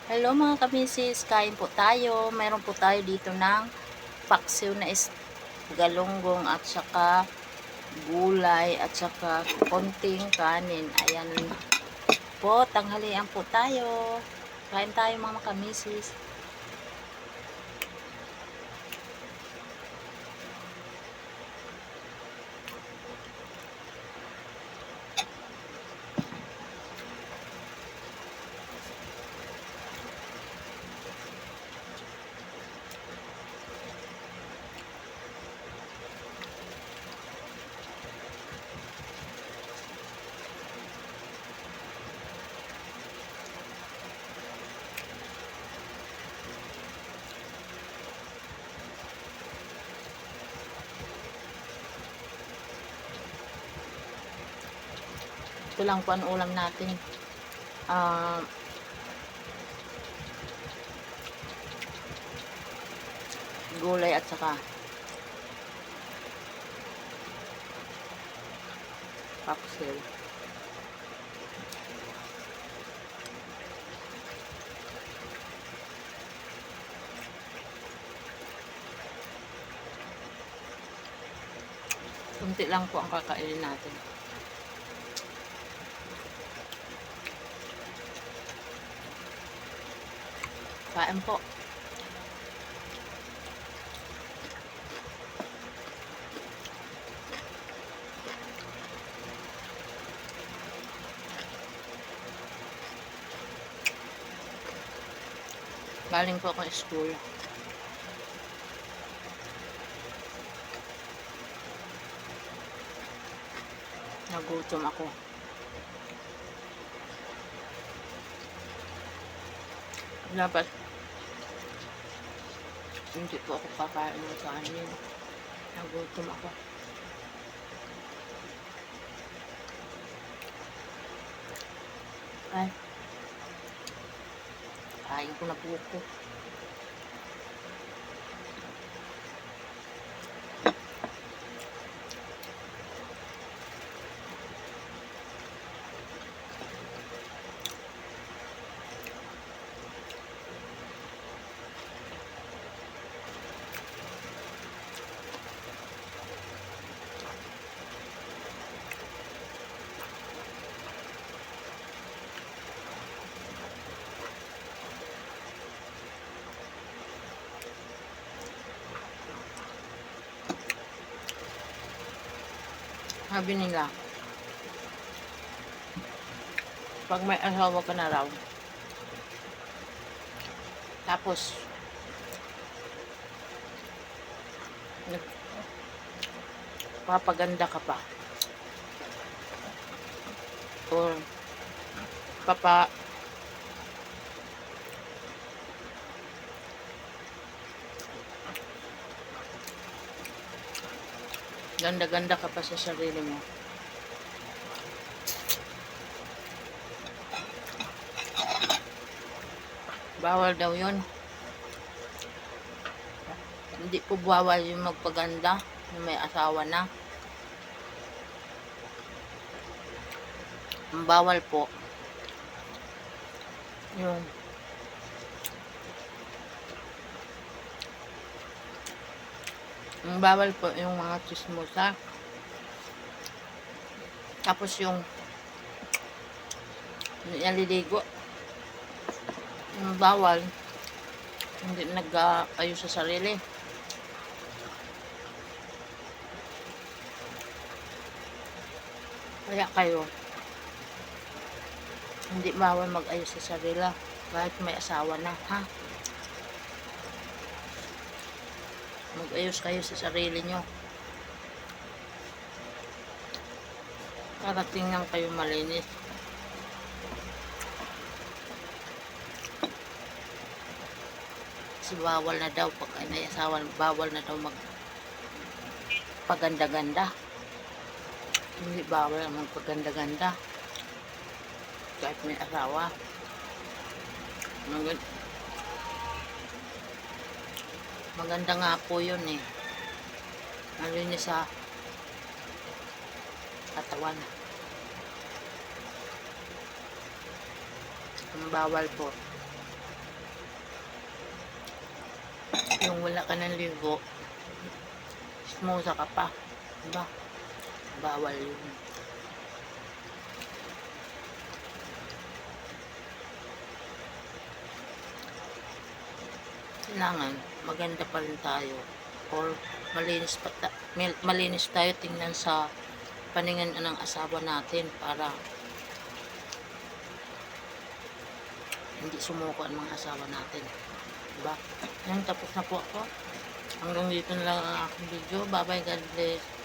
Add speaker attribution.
Speaker 1: Hello mga kamisis, kain po tayo. Meron po tayo dito ng paksiw na galunggong at saka gulay at saka konting kanin. Ayan po, tanghalian po tayo. Kain tayo mga kamisis. Ito lang po ang ulam natin. Gulay at saka paksiw. Kunti lang po ang kakainin natin. Kain po. Galing po ako sa school. Nagutom ako. Dapat hindi po ako kakain ng kanin. Nagutom ako. Ay. Kain ko na po ako. Sabi nila, pag may asawa ka na raw, tapos papaganda ka pa, or ganda-ganda ka pa sa sarili mo. Bawal daw yun. Hindi po bawal yung magpaganda yung may asawa na. Ang bawal po yung bawal po yung mga chismosa. Tapos yung naliligo. Yung bawal, hindi nag-ayos sa sarili. Kaya kayo, hindi bawal mag-ayos sa sarili kahit may asawa na, ha? Mag-ayos kayo sa sarili nyo. Para tingnan kayo malinis. Kasi bawal na daw pag may asawa, bawal na daw magpaganda-ganda. Hindi bawal ang magpaganda-ganda kahit may asawa. Maganda nga po yun eh. Malinis sa katawan. Ang bawal po Yung wala ka ng ligo, smosa ka pa. Diba? Bawal yun. Kailangan maganda pa rin tayo or malinis tayo tingnan sa paningin ng asawa natin para hindi sumuko ang mga asawa natin. Diba? Yan, tapos na po ako. Hanggang dito na lang ang aking video. Bye bye, God bless.